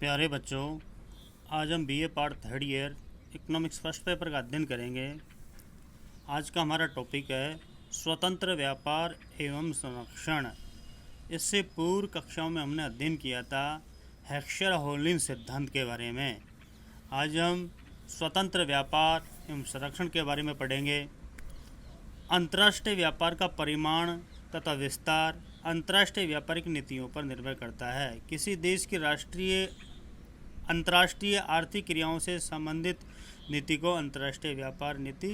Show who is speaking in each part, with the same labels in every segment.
Speaker 1: प्यारे बच्चों, आज हम BA part third year economics first paper का अध्ययन करेंगे। आज का हमारा टॉपिक है स्वतंत्र व्यापार एवं संरक्षण। इससे पूर्व कक्षाओं में हमने अध्ययन किया था हेक्सचर होल्डिंग सिद्धांत के बारे में। आज हम स्वतंत्र व्यापार एवं संरक्षण के बारे में पढ़ेंगे। अंतर्राष्ट्रीय व्यापार का परिमाण तथा विस्तार अंतर्राष्ट्रीय व्यापारिक नीतियों पर निर्भर करता है। किसी देश की अंतर्राष्ट्रीय आर्थिक क्रियाओं से संबंधित नीति को अंतर्राष्ट्रीय व्यापार नीति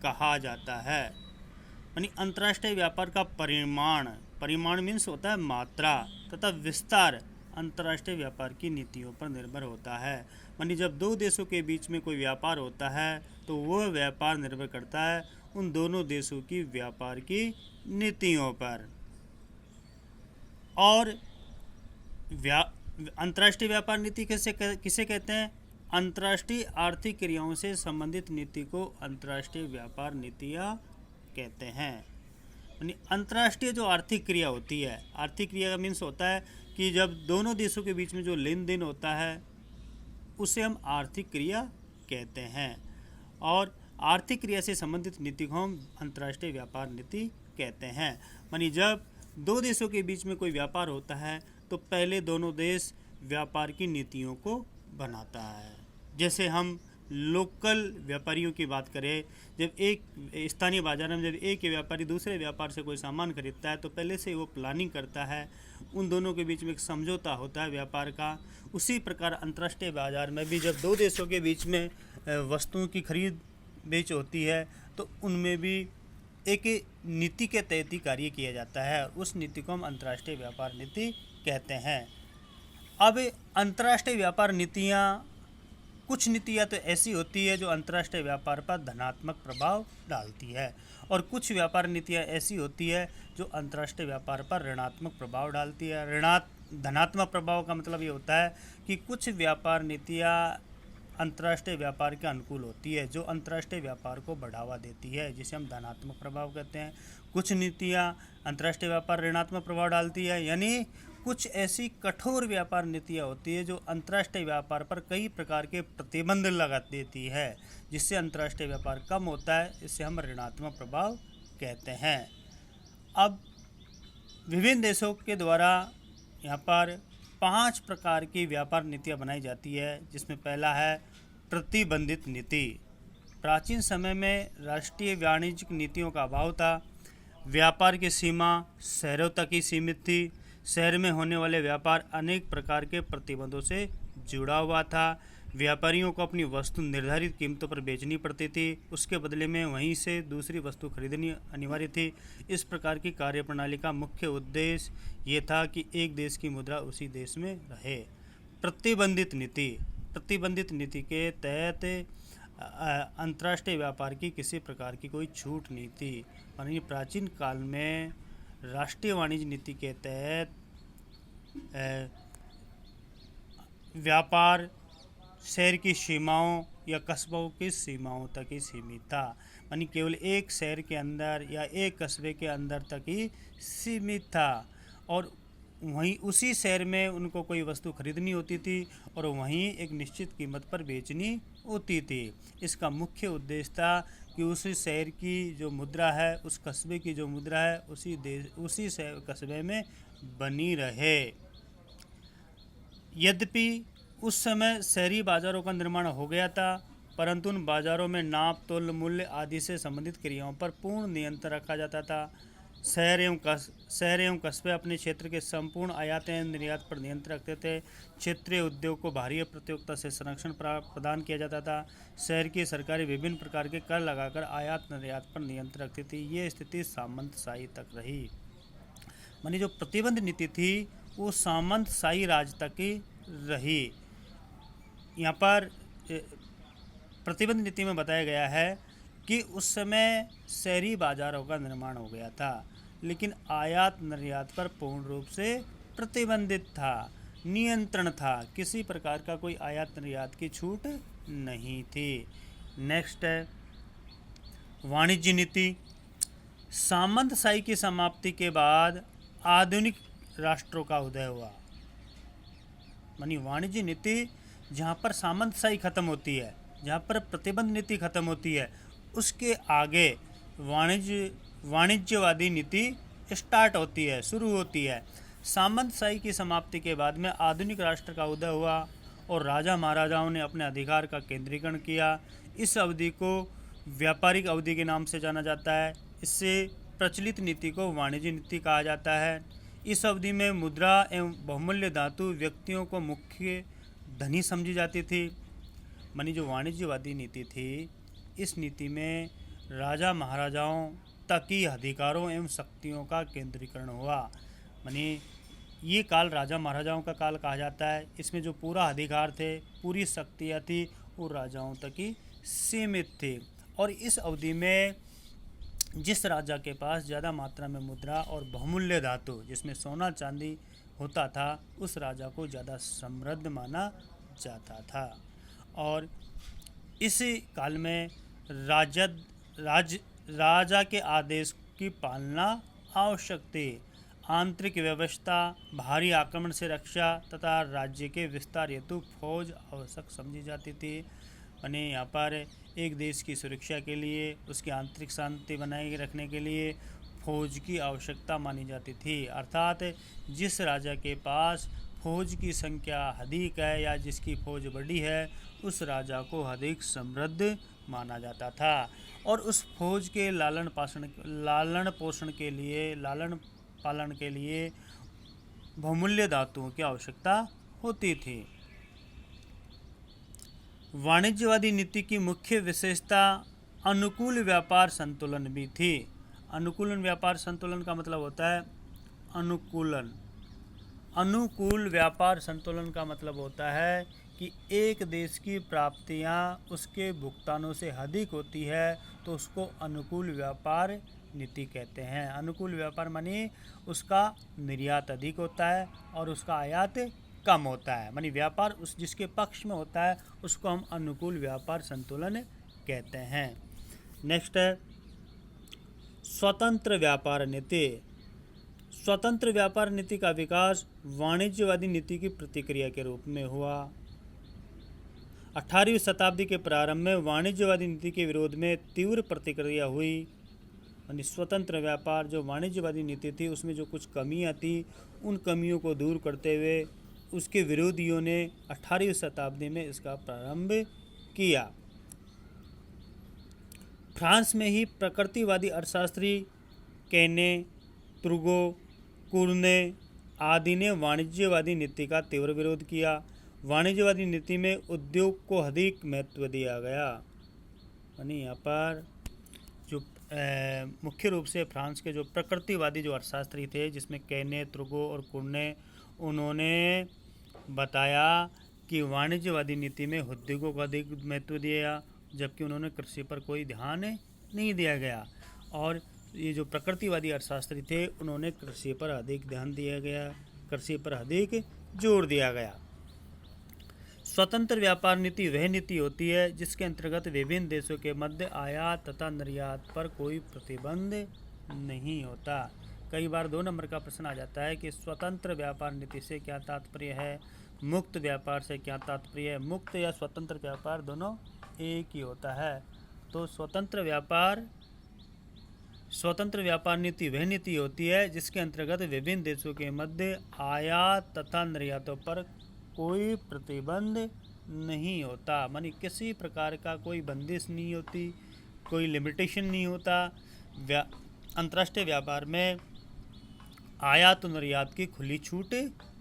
Speaker 1: कहा जाता है। यानी अंतर्राष्ट्रीय व्यापार का परिमाण मीन्स होता है मात्रा, तथा विस्तार अंतर्राष्ट्रीय व्यापार की नीतियों पर निर्भर होता है। यानी जब दो देशों के बीच में कोई व्यापार होता है तो वह व्यापार निर्भर करता है उन दोनों देशों की व्यापार की नीतियों पर। और अंतर्राष्ट्रीय व्यापार नीति किसे कहते हैं? अंतर्राष्ट्रीय आर्थिक क्रियाओं से संबंधित नीति को अंतर्राष्ट्रीय व्यापार नीतियाँ कहते हैं। यानी अंतर्राष्ट्रीय जो आर्थिक क्रिया होती है, आर्थिक क्रिया का मीन्स होता है कि जब दोनों देशों के बीच में जो लेन देन होता है उसे हम आर्थिक क्रिया कहते हैं। और आर्थिक क्रिया से संबंधित नीति को हम अंतर्राष्ट्रीय व्यापार नीति कहते हैं। यानी जब दो देशों के बीच में कोई व्यापार होता है तो पहले दोनों देश व्यापार की नीतियों को बनाता है। जैसे हम लोकल व्यापारियों की बात करें, जब एक स्थानीय बाजार में जब एक व्यापारी दूसरे व्यापार से कोई सामान खरीदता है तो पहले से वो प्लानिंग करता है, उन दोनों के बीच में एक समझौता होता है व्यापार का। उसी प्रकार अंतर्राष्ट्रीय बाजार में भी जब दो देशों के बीच में वस्तुओं की खरीद बेच होती है तो उनमें भी एक नीति के तहत ही कार्य किया जाता है। उस नीति को हम अंतर्राष्ट्रीय व्यापार नीति कहते हैं। अब अंतर्राष्ट्रीय व्यापार नीतियाँ, कुछ नीतियाँ तो ऐसी होती है जो अंतर्राष्ट्रीय व्यापार पर धनात्मक प्रभाव डालती है, और कुछ व्यापार नीतियाँ ऐसी होती है जो अंतर्राष्ट्रीय व्यापार पर ऋणात्मक प्रभाव डालती है। धनात्मक प्रभाव का मतलब ये होता है कि कुछ व्यापार नीतियाँ अंतर्राष्ट्रीय व्यापार के अनुकूल होती है, जो अंतर्राष्ट्रीय व्यापार को बढ़ावा देती है, जिसे हम धनात्मक प्रभाव कहते हैं। कुछ नीतियाँ अंतर्राष्ट्रीय व्यापार ऋणात्मक प्रभाव डालती है, यानी कुछ ऐसी कठोर व्यापार नीतियाँ होती है जो अंतर्राष्ट्रीय व्यापार पर कई प्रकार के प्रतिबंध लगा देती है, जिससे अंतर्राष्ट्रीय व्यापार कम होता है। इसे हम ऋणात्मक प्रभाव कहते हैं। अब विभिन्न देशों के द्वारा यहाँ पर 5 प्रकार की व्यापार नीतियाँ बनाई जाती है, जिसमें पहला है प्रतिबंधित नीति। प्राचीन समय में राष्ट्रीय वाणिज्यिक नीतियों का अभाव था। व्यापार की सीमा शहरों तक ही सीमित थी। शहर में होने वाले व्यापार अनेक प्रकार के प्रतिबंधों से जुड़ा हुआ था। व्यापारियों को अपनी वस्तु निर्धारित कीमतों पर बेचनी पड़ती थी, उसके बदले में वहीं से दूसरी वस्तु खरीदनी अनिवार्य थी। इस प्रकार की कार्यप्रणाली का मुख्य उद्देश्य ये था कि एक देश की मुद्रा उसी देश में रहे। प्रतिबंधित नीति के तहत अंतर्राष्ट्रीय व्यापार की किसी प्रकार की कोई छूट नहीं थी। यानी प्राचीन काल में राष्ट्रीय वाणिज्य नीति के तहत व्यापार शहर की सीमाओं या कस्बों की सीमाओं तक ही सीमित था। यानी केवल एक शहर के अंदर या एक कस्बे के अंदर तक ही सीमित था, और वहीं उसी शहर में उनको कोई वस्तु खरीदनी होती थी और वहीं एक निश्चित कीमत पर बेचनी होती थी। इसका मुख्य उद्देश्य था कि उस शहर की जो मुद्रा है, उस कस्बे की जो मुद्रा है, उसी कस्बे में बनी रहे। यद्यपि उस समय शहरी बाज़ारों का निर्माण हो गया था, परंतु उन बाज़ारों में नाप तोल मूल्य आदि से संबंधित क्रियाओं पर पूर्ण नियंत्रण रखा जाता था। शहर एवं कस्बे अपने क्षेत्र के संपूर्ण आयात एवं निर्यात पर नियंत्रण रखते थे। क्षेत्रीय उद्योग को बाहरी प्रतियोगिता से संरक्षण प्रदान किया जाता था। शहर की सरकारें विभिन्न प्रकार के कर लगाकर आयात निर्यात पर नियंत्रण रखती थी। ये स्थिति सामंतशाही तक रही। मानी जो प्रतिबंध नीति थी वो सामंतशाही राज तक ही रही। यहाँ पर प्रतिबंध नीति में बताया गया है कि उस समय शहरी बाजारों का निर्माण हो गया था, लेकिन आयात निर्यात पर पूर्ण रूप से प्रतिबंधित था, नियंत्रण था। किसी प्रकार का कोई आयात निर्यात की छूट नहीं थी। नेक्स्ट है वाणिज्य नीति। सामंतशाही की समाप्ति के बाद आधुनिक राष्ट्रों का उदय हुआ। मानी वाणिज्य नीति जहाँ पर सामंतशाही खत्म होती है, जहाँ पर प्रतिबंध नीति खत्म होती है, उसके आगे वाणिज्यवादी नीति स्टार्ट होती है, शुरू होती है। सामंतशाही की समाप्ति के बाद में आधुनिक राष्ट्र का उदय हुआ और राजा महाराजाओं ने अपने अधिकार का केंद्रीकरण किया। इस अवधि को व्यापारिक अवधि के नाम से जाना जाता है। इससे प्रचलित नीति को वाणिज्य नीति कहा जाता है। इस अवधि में मुद्रा एवं बहुमूल्य धातु व्यक्तियों को मुख्य धनी समझी जाती थी। मानी जो वाणिज्यवादी नीति थी, इस नीति में राजा महाराजाओं तक की अधिकारों एवं शक्तियों का केंद्रीकरण हुआ। मानी ये काल राजा महाराजाओं का काल कहा जाता है। इसमें जो पूरा अधिकार थे, पूरी शक्तियाँ थी, वो राजाओं तक ही सीमित थी। और इस अवधि में जिस राजा के पास ज़्यादा मात्रा में मुद्रा और बहुमूल्य धातु जिसमें सोना चांदी होता था, उस राजा को ज़्यादा समृद्ध माना जाता था। और इसी काल में राजा के आदेश की पालना आवश्यक थी। आंतरिक व्यवस्था, भारी आक्रमण से रक्षा तथा राज्य के विस्तार हेतु फौज आवश्यक समझी जाती थी। यानी यहाँ पर एक देश की सुरक्षा के लिए, उसकी आंतरिक शांति बनाए रखने के लिए फौज की आवश्यकता मानी जाती थी। अर्थात जिस राजा के पास फौज की संख्या अधिक है या जिसकी फौज बड़ी है, उस राजा को अधिक समृद्ध माना जाता था। और उस फौज के लालन पालन के लिए बहुमूल्य धातुओं की आवश्यकता होती थी। वाणिज्यवादी नीति की मुख्य विशेषता अनुकूल व्यापार संतुलन भी थी। अनुकूलन व्यापार संतुलन का मतलब होता है अनुकूलन। अनुकूल व्यापार संतुलन का मतलब होता है कि एक देश की प्राप्तियां उसके भुगतानों से अधिक होती है तो उसको अनुकूल व्यापार नीति कहते हैं। अनुकूल व्यापार मानी उसका निर्यात अधिक होता है और उसका आयात कम होता है। मानी व्यापार उस जिसके पक्ष में होता है उसको हम अनुकूल व्यापार संतुलन कहते हैं। नेक्स्ट है स्वतंत्र व्यापार नीति। स्वतंत्र व्यापार नीति का विकास वाणिज्यवादी नीति की प्रतिक्रिया के रूप में हुआ। 18वीं शताब्दी के प्रारंभ में वाणिज्यवादी नीति के विरोध में तीव्र प्रतिक्रिया हुई। यानी स्वतंत्र व्यापार जो वाणिज्यवादी नीति थी उसमें जो कुछ कमियां थी, उन कमियों को दूर करते हुए उसके विरोधियों ने 18वीं शताब्दी में इसका प्रारंभ किया। फ्रांस में ही प्रकृतिवादी अर्थशास्त्री कैने, त्रुगो, कुर्ने आदि ने वाणिज्यवादी नीति का तीव्र विरोध किया। वाणिज्यवादी नीति में उद्योग को अधिक महत्व दिया गया। यानी यहाँ पर जो मुख्य रूप से फ्रांस के जो प्रकृतिवादी जो अर्थशास्त्री थे, जिसमें कैने, त्रुगो और कुर्ने, उन्होंने बताया कि वाणिज्यवादी नीति में उद्योगों को अधिक महत्व दिया, जबकि उन्होंने कृषि पर कोई ध्यान नहीं दिया गया। और ये जो प्रकृतिवादी अर्थशास्त्री थे उन्होंने कृषि पर अधिक ध्यान दिया गया, कृषि पर अधिक जोर दिया गया। स्वतंत्र व्यापार नीति वह नीति होती है जिसके अंतर्गत विभिन्न देशों के मध्य आयात तथा निर्यात पर कोई प्रतिबंध नहीं होता। कई बार 2 नंबर का प्रश्न आ जाता है कि स्वतंत्र व्यापार नीति से क्या तात्पर्य है, मुक्त व्यापार से क्या तात्पर्य है। मुक्त या स्वतंत्र व्यापार दोनों एक ही होता है। तो स्वतंत्र व्यापार नीति वह नीति होती है जिसके अंतर्गत विभिन्न देशों के मध्य आयात तथा निर्यातों पर कोई प्रतिबंध नहीं होता। मानी किसी प्रकार का कोई बंदिश नहीं होती, कोई लिमिटेशन नहीं होता। अंतर्राष्ट्रीय व्यापार में आयात और निर्यात की खुली छूट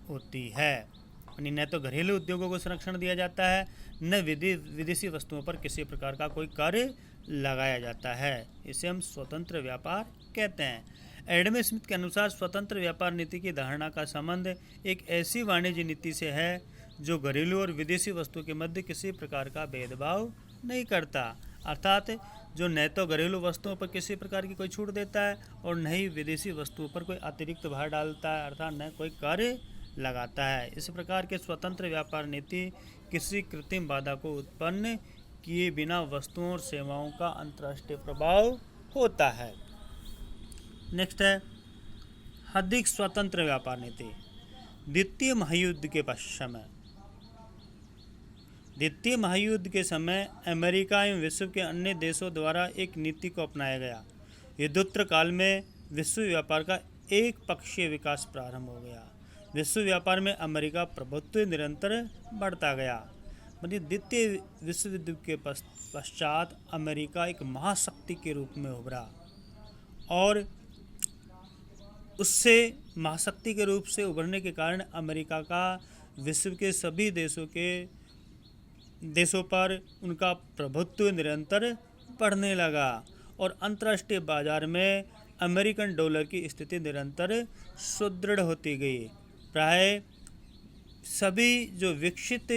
Speaker 1: होती है। यानी न तो घरेलू उद्योगों को संरक्षण दिया जाता है, न विदेशी वस्तुओं पर किसी प्रकार का कोई कार्य लगाया जाता है। इसे हम स्वतंत्र व्यापार कहते हैं। एडम स्मिथ के अनुसार स्वतंत्र व्यापार नीति की धारणा का संबंध एक ऐसी वाणिज्य नीति से है जो घरेलू और विदेशी वस्तुओं के मध्य किसी प्रकार का भेदभाव नहीं करता। अर्थात जो न तो घरेलू वस्तुओं पर किसी प्रकार की कोई छूट देता है और न ही विदेशी वस्तुओं पर कोई अतिरिक्त भार डालता है, अर्थात न कोई कार्य लगाता है। इस प्रकार के स्वतंत्र व्यापार नीति किसी कृत्रिम बाधा को उत्पन्न किए बिना वस्तुओं और सेवाओं का अंतर्राष्ट्रीय प्रभाव होता है। नेक्स्ट है अधिक स्वतंत्र व्यापार नीति। द्वितीय महायुद्ध के पश्चिम द्वितीय महायुद्ध के समय अमेरिका एवं विश्व के अन्य देशों द्वारा एक नीति को अपनाया गया। युद्धोत्तर काल में विश्व व्यापार का एक पक्षीय विकास प्रारंभ हो गया। विश्व व्यापार में अमेरिका प्रभुत्व निरंतर बढ़ता गया। मतलब द्वितीय विश्व युद्ध के पश्चात अमेरिका एक महाशक्ति के रूप में उभरा और उससे महाशक्ति के रूप से उभरने के कारण अमेरिका का विश्व के सभी देशों पर उनका प्रभुत्व निरंतर बढ़ने लगा और अंतर्राष्ट्रीय बाजार में अमेरिकन डॉलर की स्थिति निरंतर सुदृढ़ होती गई। प्राय सभी जो विकसित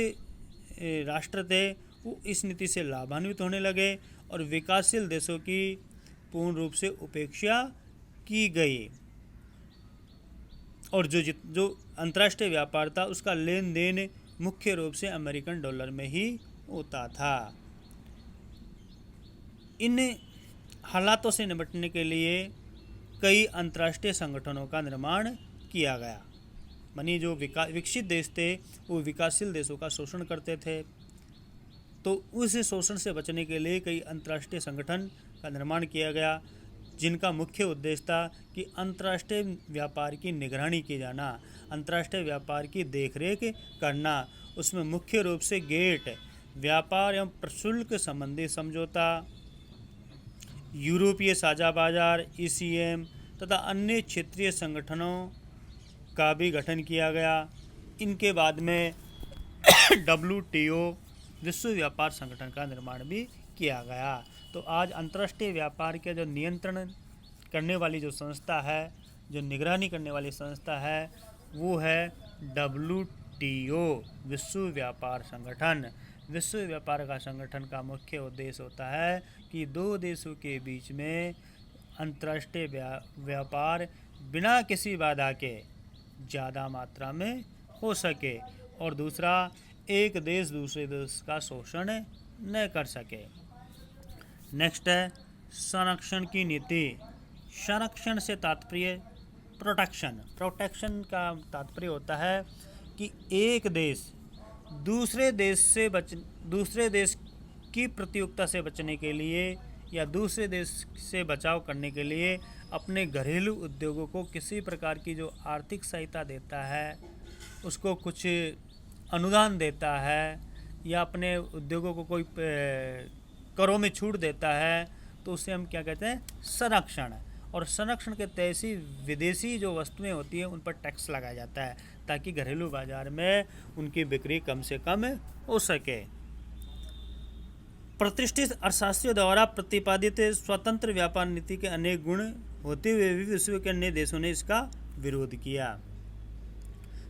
Speaker 1: राष्ट्र थे वो इस नीति से लाभान्वित होने लगे और विकासशील देशों की पूर्ण रूप से उपेक्षा की गई और जो अंतर्राष्ट्रीय व्यापार था उसका लेन देन मुख्य रूप से अमेरिकन डॉलर में ही होता था। इन हालातों से निपटने के लिए कई अंतर्राष्ट्रीय संगठनों का निर्माण किया गया। मानी जो विकसित देश थे वो विकासशील देशों का शोषण करते थे, तो उस शोषण से बचने के लिए कई अंतर्राष्ट्रीय संगठन का निर्माण किया गया जिनका मुख्य उद्देश्य था कि अंतर्राष्ट्रीय व्यापार की निगरानी की जाना, अंतर्राष्ट्रीय व्यापार की देखरेख करना। उसमें मुख्य रूप से गेट, व्यापार एवं प्रशुल्क संबंधी समझौता, यूरोपीय साझा बाजार ECM तथा अन्य क्षेत्रीय संगठनों का भी गठन किया गया। इनके बाद में WTO विश्व व्यापार संगठन का निर्माण भी किया गया। तो आज अंतर्राष्ट्रीय व्यापार के जो नियंत्रण करने वाली जो संस्था है, जो निगरानी करने वाली संस्था है, वो है WTO विश्व व्यापार संगठन। विश्व व्यापार का संगठन का मुख्य उद्देश्य होता है कि दो देशों के बीच में अंतर्राष्ट्रीय व्यापार बिना किसी बाधा के ज़्यादा मात्रा में हो सके और दूसरा एक देश दूसरे देश का शोषण न कर सके। नेक्स्ट है संरक्षण की नीति। संरक्षण से तात्पर्य प्रोटेक्शन का तात्पर्य होता है कि एक देश दूसरे देश की प्रतियोगिता से बचने के लिए या दूसरे देश से बचाव करने के लिए अपने घरेलू उद्योगों को किसी प्रकार की जो आर्थिक सहायता देता है, उसको कुछ अनुदान देता है या अपने उद्योगों को कोई करों में छूट देता है, तो उसे हम क्या कहते हैं, संरक्षण। और संरक्षण के तहत ही विदेशी जो वस्तुएं होती हैं उन पर टैक्स लगाया जाता है ताकि घरेलू बाजार में उनकी बिक्री कम से कम हो सके। प्रतिष्ठित अर्थशास्त्रियों द्वारा प्रतिपादित स्वतंत्र व्यापार नीति के अनेक गुण होते हुए भी विश्व के अन्य देशों ने इसका विरोध किया।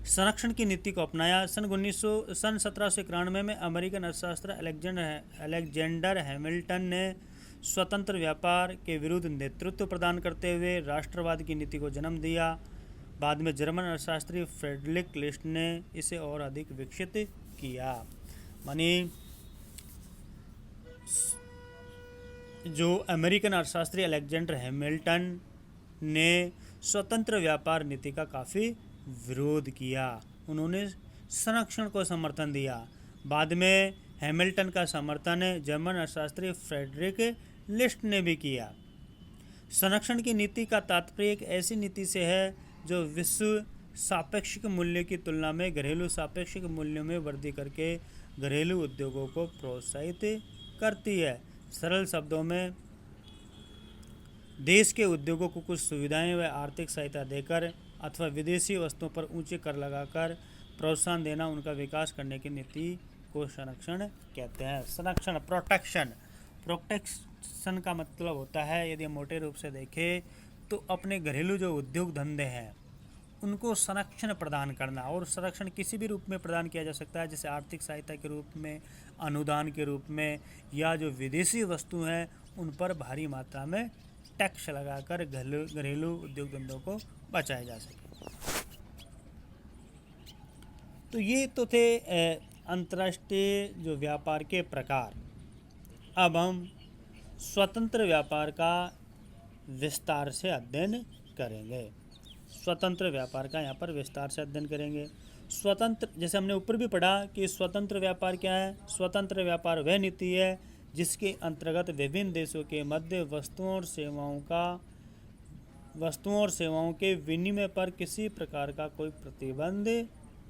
Speaker 1: संरक्षण की नीति को अपनाया। सन 1791 में अमेरिकन अर्थशास्त्री अलेक्जेंडर हैमिल्टन ने स्वतंत्र व्यापार के विरुद्ध नेतृत्व प्रदान करते हुए राष्ट्रवाद की नीति को जन्म दिया। बाद में जर्मन अर्थशास्त्री फ्रेडरिक लिस्ट ने इसे और अधिक विकसित किया। मानी जो अमेरिकन अर्थशास्त्री अलेक्जेंडर हैमिल्टन ने स्वतंत्र व्यापार नीति का काफ़ी विरोध किया, उन्होंने संरक्षण को समर्थन दिया। बाद में हैमिल्टन का समर्थन जर्मन अर्थशास्त्री फ्रेडरिक लिस्ट ने भी किया। संरक्षण की नीति का तात्पर्य एक ऐसी नीति से है जो विश्व सापेक्षिक मूल्य की तुलना में घरेलू सापेक्षिक मूल्यों में वृद्धि करके घरेलू उद्योगों को प्रोत्साहित करती है। सरल शब्दों में देश के उद्योगों को कुछ सुविधाएं व आर्थिक सहायता देकर अथवा विदेशी वस्तुओं पर ऊंचे कर लगाकर प्रोत्साहन देना उनका विकास करने की नीति को संरक्षण कहते हैं। संरक्षण प्रोटेक्शन का मतलब होता है, यदि हम मोटे रूप से देखें तो अपने घरेलू जो उद्योग धंधे हैं उनको संरक्षण प्रदान करना। और संरक्षण किसी भी रूप में प्रदान किया जा सकता है, जैसे आर्थिक सहायता के रूप में, अनुदान के रूप में, या जो विदेशी वस्तु हैं उन पर भारी मात्रा में टैक्स लगाकर घरेलू उद्योग धंधों को बचाया जा सके। तो ये तो थे अंतर्राष्ट्रीय जो व्यापार के प्रकार। अब हम स्वतंत्र व्यापार का विस्तार से अध्ययन करेंगे। स्वतंत्र व्यापार का यहाँ पर विस्तार से अध्ययन करेंगे। स्वतंत्र, जैसे हमने ऊपर भी पढ़ा कि स्वतंत्र व्यापार क्या है। स्वतंत्र व्यापार वह नीति है जिसके अंतर्गत विभिन्न देशों के मध्य वस्तुओं और सेवाओं के विनिमय पर किसी प्रकार का कोई प्रतिबंध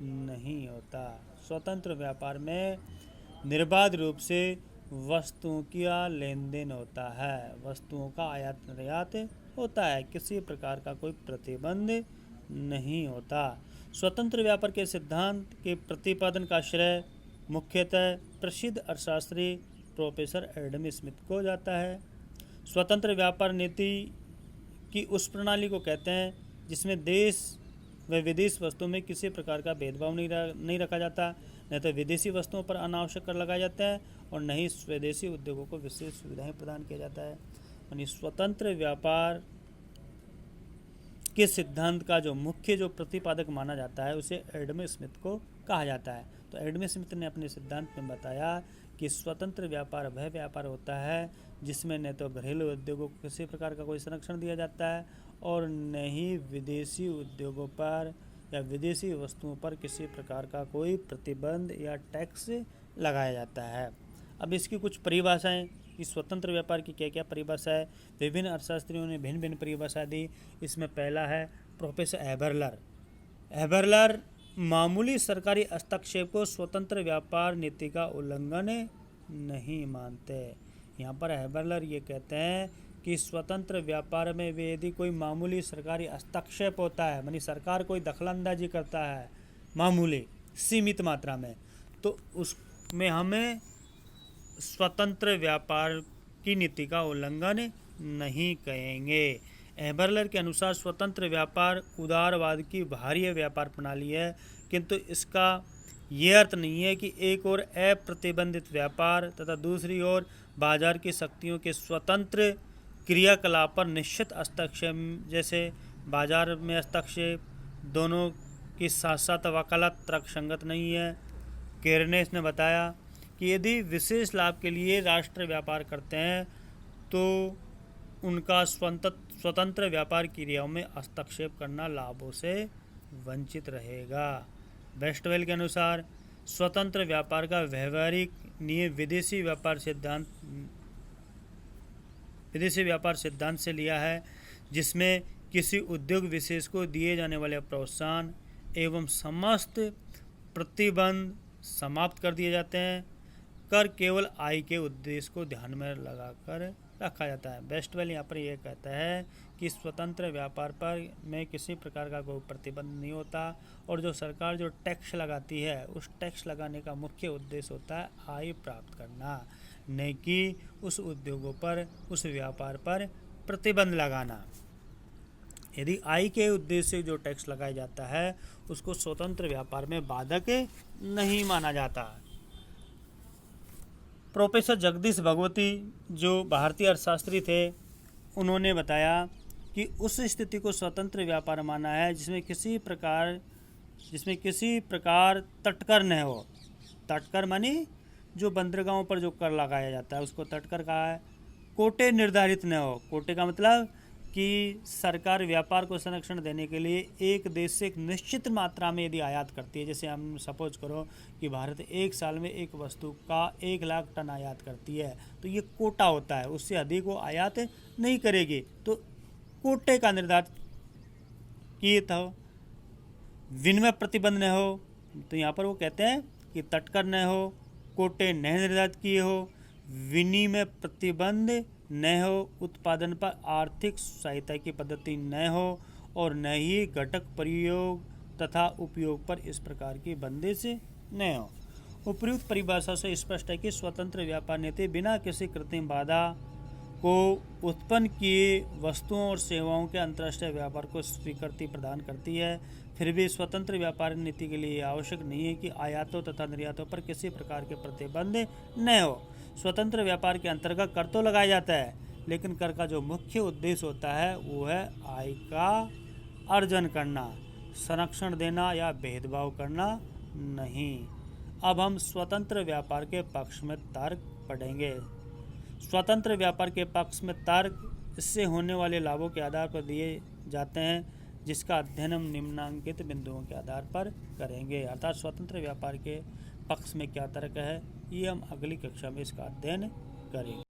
Speaker 1: नहीं होता। स्वतंत्र व्यापार में निर्बाध रूप से वस्तुओं का लेन देन होता है, वस्तुओं का आयात निर्यात होता है, किसी प्रकार का कोई प्रतिबंध नहीं होता। स्वतंत्र व्यापार के सिद्धांत के प्रतिपादन का श्रेय मुख्यतः प्रसिद्ध अर्थशास्त्री प्रोफेसर एडम स्मिथ को जाता है। स्वतंत्र व्यापार नीति की उस प्रणाली को कहते हैं जिसमें देश व विदेश वस्तुओं में किसी प्रकार का भेदभाव नहीं रखा जाता, न तो विदेशी वस्तुओं पर अनावश्यक कर लगाया जाता है और न ही स्वदेशी उद्योगों को विशेष सुविधाएं प्रदान किया जाता है। यानी स्वतंत्र व्यापार के सिद्धांत का जो मुख्य प्रतिपादक माना जाता है उसे एडम स्मिथ को कहा जाता है। तो एडम स्मिथ ने अपने सिद्धांत में बताया कि स्वतंत्र व्यापार वह व्यापार होता है जिसमें न तो घरेलू उद्योगों को किसी प्रकार का कोई संरक्षण दिया जाता है और न ही विदेशी उद्योगों पर या विदेशी वस्तुओं पर किसी प्रकार का कोई प्रतिबंध या टैक्स लगाया जाता है। अब इसकी कुछ परिभाषाएं, कि स्वतंत्र व्यापार की क्या क्या परिभाषा है, विभिन्न अर्थशास्त्रियों ने भिन्न भिन्न परिभाषा दी। इसमें पहला है प्रोफेसर एबरलर मामूली सरकारी हस्तक्षेप को स्वतंत्र व्यापार नीति का उल्लंघन नहीं मानते। यहाँ पर एबरलर ये कहते हैं कि स्वतंत्र व्यापार में यदि कोई मामूली सरकारी हस्तक्षेप होता है, यानी सरकार कोई दखलंदाजी करता है मामूली सीमित मात्रा में, तो उसमें हमें स्वतंत्र व्यापार की नीति का उल्लंघन नहीं कहेंगे। एबरलर के अनुसार स्वतंत्र व्यापार उदारवाद की बाह्य व्यापार प्रणाली है, किंतु इसका यह अर्थ नहीं है कि एक ओर अप्रतिबंधित व्यापार तथा दूसरी ओर बाजार की शक्तियों के स्वतंत्र क्रियाकलाप पर निश्चित हस्तक्षेप, जैसे बाजार में हस्तक्षेप दोनों की साथ साथ वकालत तर्कसंगत नहीं है। केरनेस ने बताया कि यदि विशेष लाभ के लिए राष्ट्र व्यापार करते हैं तो उनका स्वतंत्र व्यापार क्रियाओं में हस्तक्षेप करना लाभों से वंचित रहेगा। वेस्टवेल के अनुसार स्वतंत्र व्यापार का व्यवहारिक नियम विदेशी व्यापार सिद्धांत से लिया है, जिसमें किसी उद्योग विशेष को दिए जाने वाले प्रोत्साहन एवं समस्त प्रतिबंध समाप्त कर दिए जाते हैं। कर केवल आय के उद्देश्य को ध्यान में लगाकर रखा जाता है। वेस्टवेल यहाँ पर यह कहता है कि स्वतंत्र व्यापार पर में किसी प्रकार का कोई प्रतिबंध नहीं होता और जो सरकार जो टैक्स लगाती है उस टैक्स लगाने का मुख्य उद्देश्य होता है आय प्राप्त करना, न कि उस उद्योगों पर, उस व्यापार पर प्रतिबंध लगाना। यदि आय के उद्देश्य से जो टैक्स लगाया जाता है उसको स्वतंत्र व्यापार में बाधक नहीं माना जाता। प्रोफेसर जगदीश भगवती जो भारतीय अर्थशास्त्री थे, उन्होंने बताया कि उस स्थिति को स्वतंत्र व्यापार माना है जिसमें किसी प्रकार तटकर न हो। तटकर माने जो बंदरगाहों पर जो कर लगाया जाता है उसको तटकर कहा है। कोटे निर्धारित न हो। कोटे का मतलब कि सरकार व्यापार को संरक्षण देने के लिए एक देश से एक निश्चित मात्रा में यदि आयात करती है, जैसे हम सपोज करो कि भारत एक साल में एक वस्तु का 1 लाख टन आयात करती है, तो ये कोटा होता है, उससे अधिक वो आयात नहीं करेगी, तो कोटे का निर्धारित किए था। विनिमय प्रतिबंध न हो, तो यहाँ पर वो कहते हैं कि तटकर न हो, कोटे न निर्धारित किए हो, विनिमय प्रतिबंध न हो, उत्पादन पर आर्थिक सहायता की पद्धति न हो और न ही घटक प्रयोग तथा उपयोग पर इस प्रकार की बंदिश न हो। उपयुक्त परिभाषा से स्पष्ट है कि स्वतंत्र व्यापार नीति बिना किसी कृत्रिम बाधा को उत्पन्न किए वस्तुओं और सेवाओं के अंतर्राष्ट्रीय व्यापार को स्वीकृति प्रदान करती है। फिर भी स्वतंत्र व्यापार नीति के लिए आवश्यक नहीं है कि आयातों तथा निर्यातों पर किसी प्रकार के प्रतिबंध न हो। स्वतंत्र व्यापार के अंतर्गत कर तो लगाया जाता है, लेकिन कर का जो मुख्य उद्देश्य होता है वो है आय का अर्जन करना, संरक्षण देना या भेदभाव करना नहीं। अब हम स्वतंत्र व्यापार के पक्ष में तर्क पढ़ेंगे। स्वतंत्र व्यापार के पक्ष में तर्क इससे होने वाले लाभों के आधार पर दिए जाते हैं। जिसका अध्ययन हम निम्नांकित बिंदुओं के आधार पर करेंगे। अर्थात स्वतंत्र व्यापार के पक्ष में क्या तर्क है, ये हम अगली कक्षा में इसका अध्ययन करेंगे।